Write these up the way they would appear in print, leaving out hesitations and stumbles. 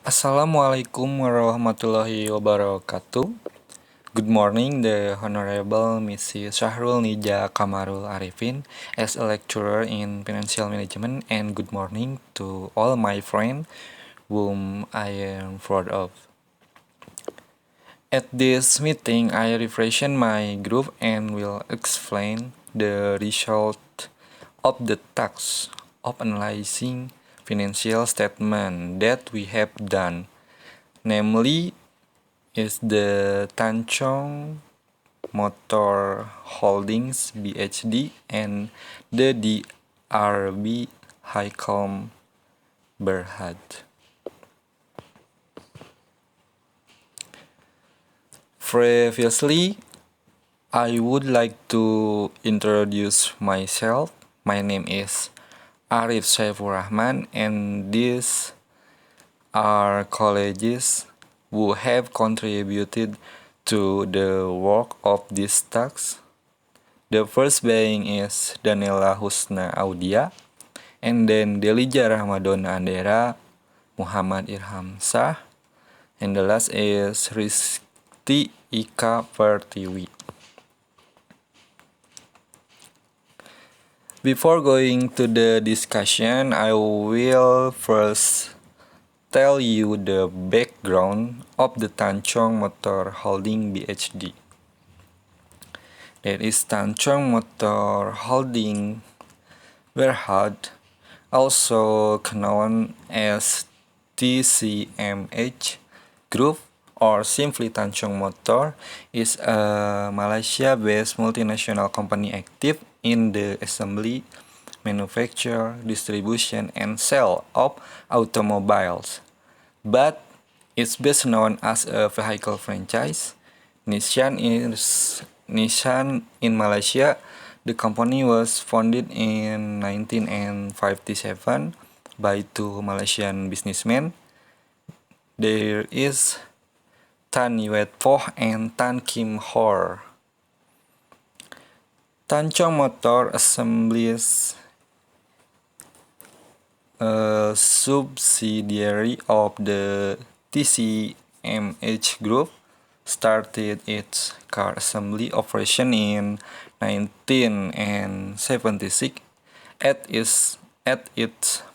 Assalamualaikum warahmatullahi wabarakatuh. Good morning, the Honorable Mrs. Syahrul Nija Kamarul Arifin as a lecturer in Financial Management, and good morning to all my friends whom I am proud of. At this meeting, I refreshen my group and will explain the result of the task of analyzing financial statement that we have done, namely is the Tanchong Motor Holdings BHD and the DRB Highcom Berhad. Previously, I would like to introduce myself. My name is Arif Saifur Rahman, and these are colleagues who have contributed to the work of this task. The first being is Daniela Husna Audia, and then Delija Rahmadona Andera, Muhammad Irham Shah, and the last is Rizky Ika Pertiwi. Before going to the discussion, I will first tell you the background of the Tanchong Motor Holding BHD. That is Tanchong Motor Holding Berhad, also known as TCMH Group or simply Tanchong Motor, is a Malaysia-based multinational company active in the assembly, manufacture, distribution, and sale of automobiles. But it's best known as a vehicle franchise. Nissan in Malaysia. The company was founded in 1957 by two Malaysian businessmen. There is Tan Yuen Poh and Tan Kim Hor. Tanchong Motor assemblies a subsidiary of the TCMH Group, started its car assembly operation in 1976 at its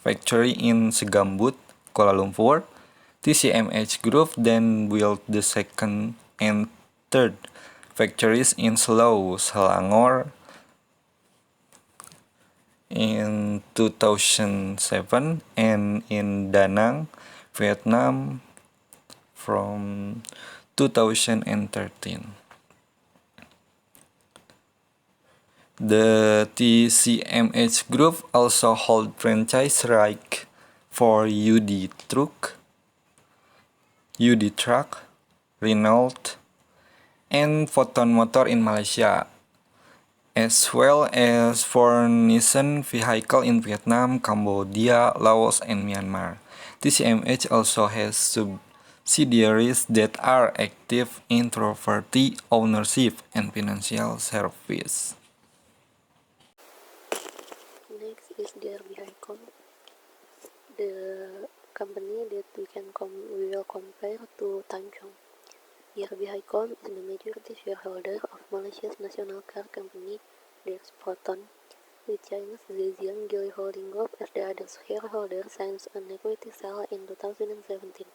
factory in Segambut, Kuala Lumpur. TCMH Group then built the second and third factories in Slough, Selangor in 2007 and in Da Nang, Vietnam from 2013. The TCMH Group also hold franchise rights for UD Truck, Renault, and Foton Motor in Malaysia, as well as for Nissan vehicle in Vietnam, Cambodia, Laos, and Myanmar. TCMH also has subsidiaries that are active in property ownership and financial service. Next is DRB Highcom, the company that we will compare to Tanchong. DRB Highcom is the majority shareholder of Malaysia's national car company, that's Proton, with China's Zhejiang Geely Holding Group as the other shareholder since an equity sale in 2017.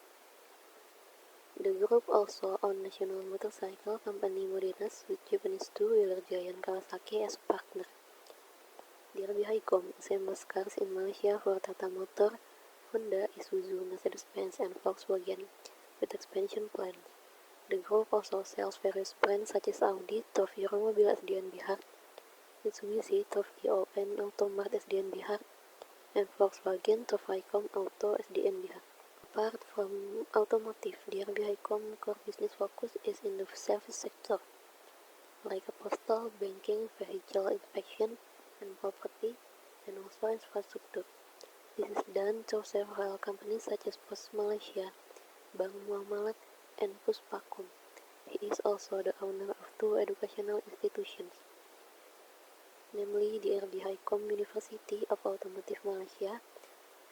The group also owns national motorcycle company Modenas with Japanese two-wheeler giant Kawasaki as a partner. DRB Highcom assembles cars in Malaysia for Tata Motor, Honda, Isuzu, Mercedes-Benz, and Volkswagen, with expansion plans. The group also sells various brands such as Audi, Torf Euromobil SDN Bihar, Mitsubishi, Torf EO and Automart SDN Bihar, and Volkswagen Torf Highcom Auto SDN Bihar. Apart from automotive, DRB Highcom core business focus is in the service sector, like a postal, banking, vehicle inspection, and property, and also infrastructure. This is done through several companies such as Pos Malaysia, Bank Muamalat, and Puspakom. He is also the owner of two educational institutions, namely the DRB Highcom University of Automotive Malaysia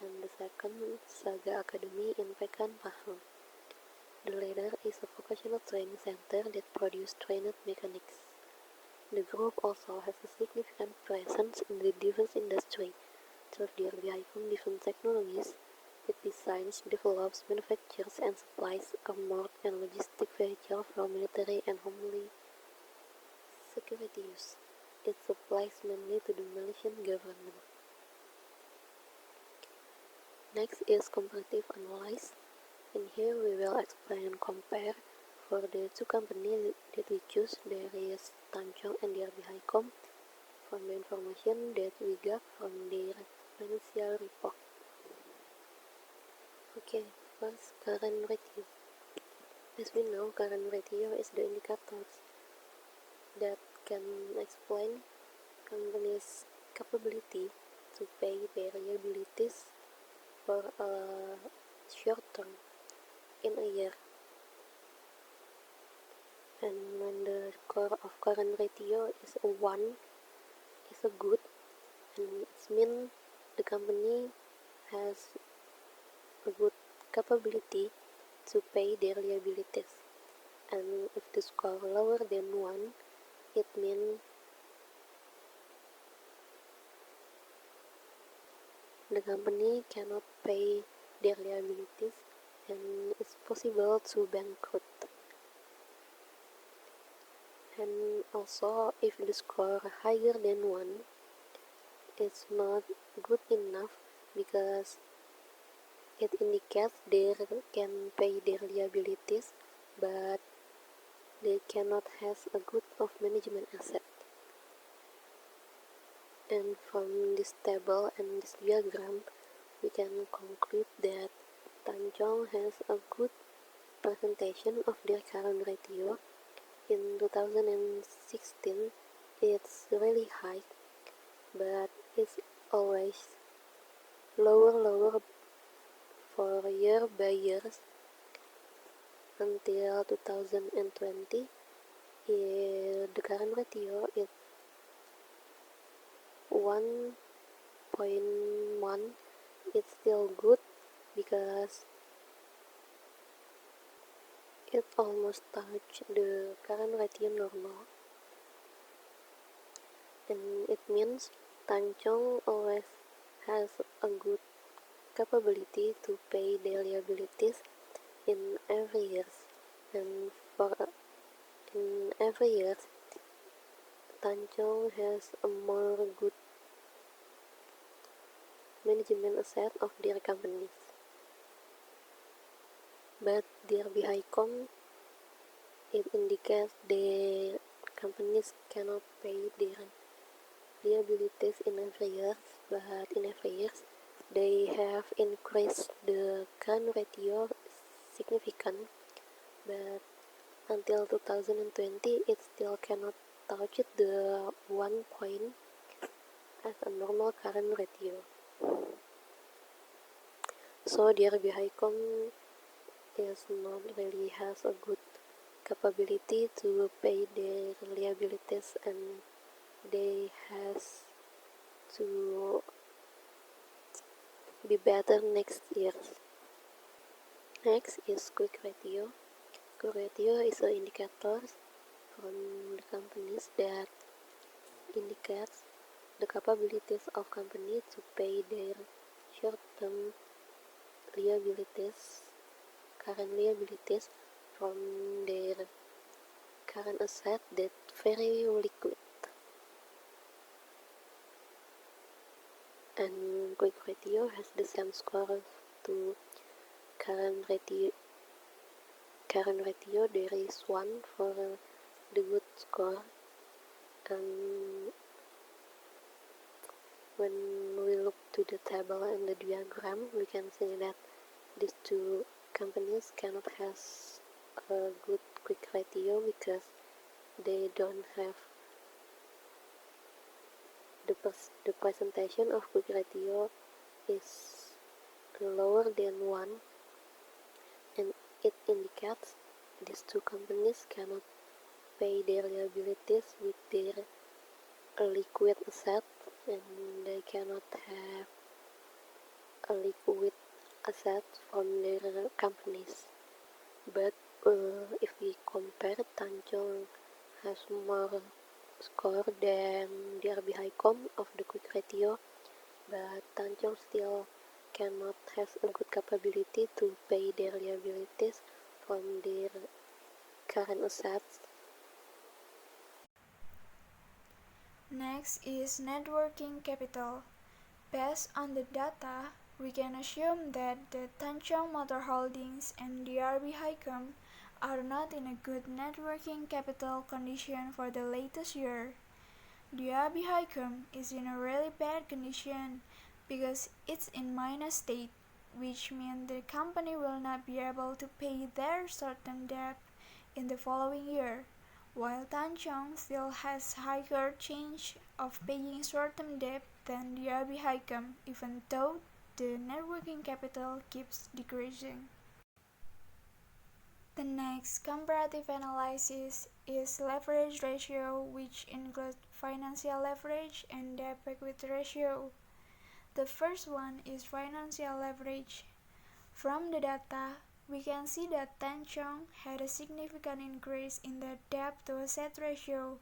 and the second, Saga Academy in Pekan, Pahang. The latter is a vocational training center that produces trained mechanics. The group also has a significant presence in the defense industry. Through their Viacom Defense Technologies, it designs, develops, manufactures, and supplies armored and logistic vehicles for military and homeland security use. It supplies mainly to the Malaysian government. Next is comparative analysis. In here we will explain and compare for the two companies that we choose. There is Tanjong and DRB Highcom from the information that we got from their financial report. Okay, first current ratio. As we know, current ratio is the indicators that can explain company's capability to pay their liabilities for a short term in a year. And when the score of current ratio is a 1, is a good, and it means the company has a good capability to pay their liabilities. And if the score lower than 1, it means the company cannot pay their liabilities and it's possible to bankrupt. And also, if the score higher than 1, it's not good enough because it indicates they can pay their liabilities, but they cannot have a good of management asset. And from this table and this diagram, we can conclude that Tanjong has a good presentation of their current ratio. In 2016, it's really high, but it's always lower for year by years until 2020. The current ratio is 1.1. It's still good because it almost touched the current ratio normal, and it means Tanjong always has a good capability to pay their liabilities in every year, and in every year Tanjong has a more good management asset of their companies. But DRB Highcom, it indicates the companies cannot pay their liabilities in every year, but in every year they have increased the current ratio significant, but until 2020 it still cannot touch the 1 point as a normal current ratio. So DRB Highcom is not really has a good capability to pay their liabilities, and they has to be better next year. Next is quick ratio. Quick ratio is an indicator from the companies that indicates the capabilities of company to pay their short-term liabilities, current liabilities from their current asset that very liquid. And quick ratio has the same score to current ratio. There is 1 for the good score, and when we look to the table and the diagram, we can see that these two companies cannot have a good quick ratio because they don't have the presentation of quick ratio is lower than 1, and it indicates these two companies cannot pay their liabilities with their liquid asset, and they cannot have liquid assets from their companies. But if we compare, Tanjong has more score than DRB Highcom of the quick ratio, but Tanjong still cannot has a good capability to pay their liabilities from their current assets. Next is net working capital. Based on the data, we can assume that the Tanjong Motor Holdings and DRB Highcom are not in a good net working capital condition for the latest year. DRB Highcom is in a really bad condition because it's in minus state, which means the company will not be able to pay their short-term debt in the following year, while Tanjong still has higher chance of paying short-term debt than DRB Highcom, even though the net working capital keeps decreasing. The next comparative analysis is leverage ratio, which includes financial leverage and debt equity ratio. The first one is financial leverage. From the data, we can see that Tanjong had a significant increase in the debt to asset ratio.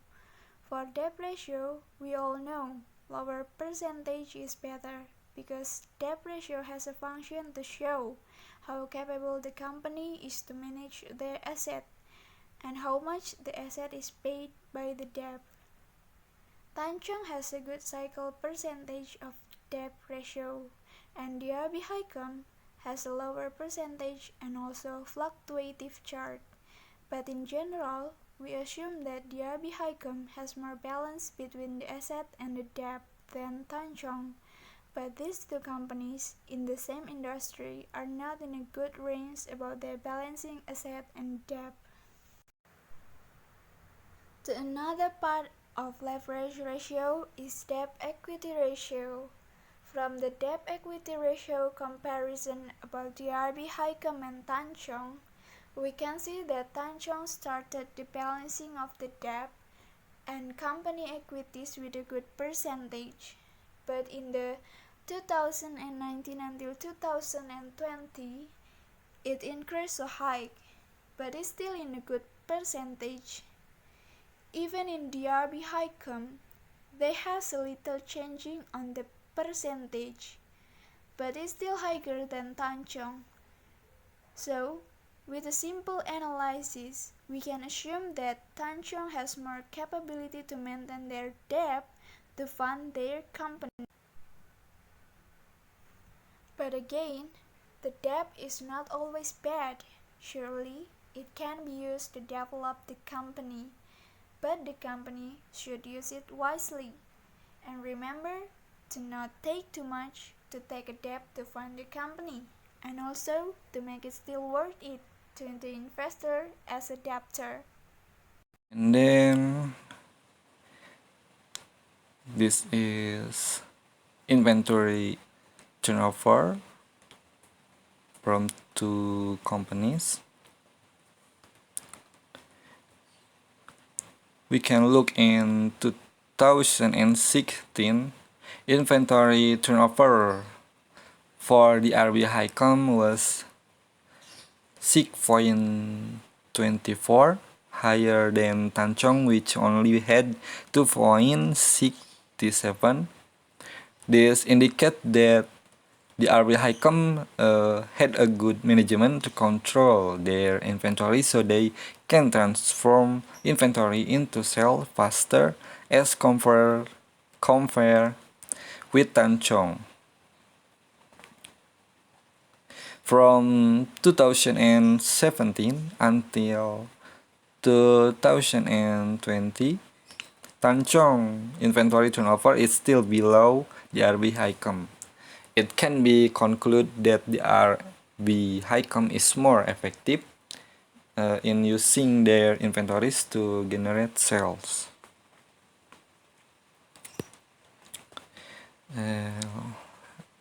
For debt ratio, we all know lower percentage is better because debt ratio has a function to show how capable the company is to manage their asset and how much the asset is paid by the debt. Tanjong has a good cycle percentage of debt ratio, and DRB Highcom has a lower percentage and also fluctuative chart. But in general, we assume that DRB Highcom has more balance between the asset and the debt than Tanjong. But these two companies in the same industry are not in a good range about their balancing asset and debt. The another part of leverage ratio is debt equity ratio. From the debt equity ratio comparison about DRB Highcom and Tanjong, we can see that Tanjong started the balancing of the debt and company equities with a good percentage. But in the 2019 until 2020, it increased so high, but is still in a good percentage. Even in DRB Highcom, they has a little changing on the percentage, but is still higher than Tanjong. So, with a simple analysis, we can assume that Tanjong has more capability to maintain their debt to fund their company. But again, the debt is not always bad. Surely, it can be used to develop the company, but the company should use it wisely. And remember to not take too much to take a debt to fund the company, and also to make it still worth it to the investor as a debtor. And then this is inventory turnover from two companies. We can look in 2016 inventory turnover for the DRB Highcom was 6.24, higher than Tanjong, which only had 2.67. This indicates that the DRB Highcom had a good management to control their inventory so they can transform inventory into sales faster as compared with Tanjong. From 2017 until 2020, Tanjong inventory turnover is still below the DRB Highcom. It can be concluded that the DRB Highcom is more effective in using their inventories to generate sales.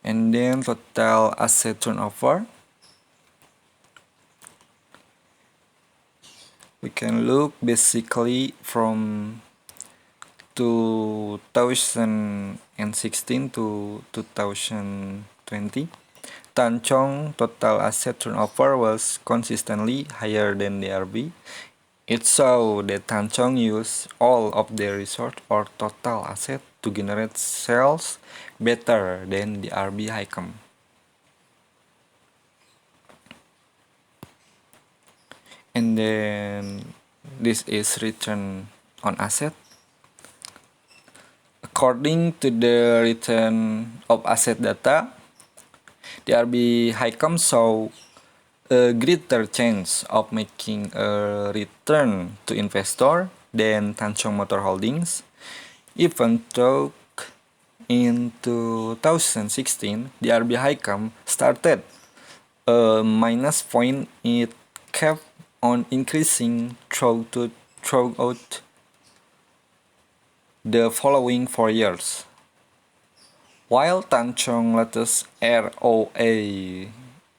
And then total asset turnover. We can look basically from 2016 to 2020. Tanchong total asset turnover was consistently higher than the RB. It showed that Tanchong used all of their resource or total asset to generate sales better than the RB Highcom. And then this is return on asset. According to the return of asset data, the RB Highcom saw a greater chance of making a return to investor than Tanchong Motor Holdings, even though in 2016 the RB Highcom started a minus point. It kept on increasing throughout the following 4 years. While Tanchong latest ROA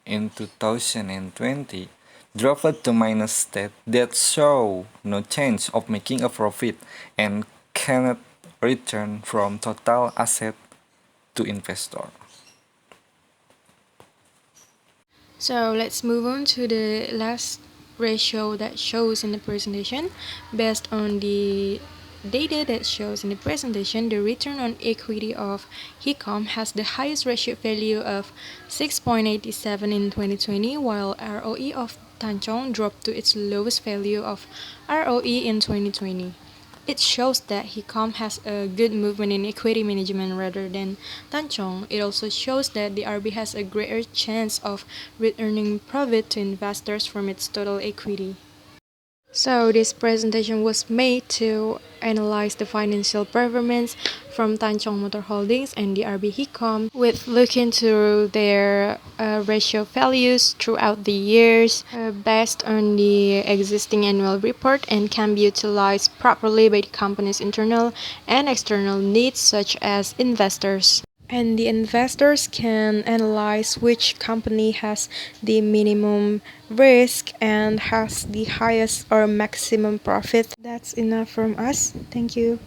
in 2020 dropped to minus state that show no chance of making a profit and cannot return from total asset to investor. So let's move on to the last ratio that shows in the presentation. Based on the data that shows in the presentation, the return on equity of Highcom has the highest ratio value of 6.87 in 2020, while ROE of Tanchong dropped to its lowest value of ROE in 2020. It shows that Highcom has a good movement in equity management rather than Tanchong. It also shows that the RB has a greater chance of returning profit to investors from its total equity. So this presentation was made to analyze the financial performance from Tanchong Motor Holdings and the RB Highcom with looking through their ratio values throughout the years based on the existing annual report and can be utilized properly by the company's internal and external needs such as investors. And the investors can analyze which company has the minimum risk and has the highest or maximum profit. That's enough from us. Thank you.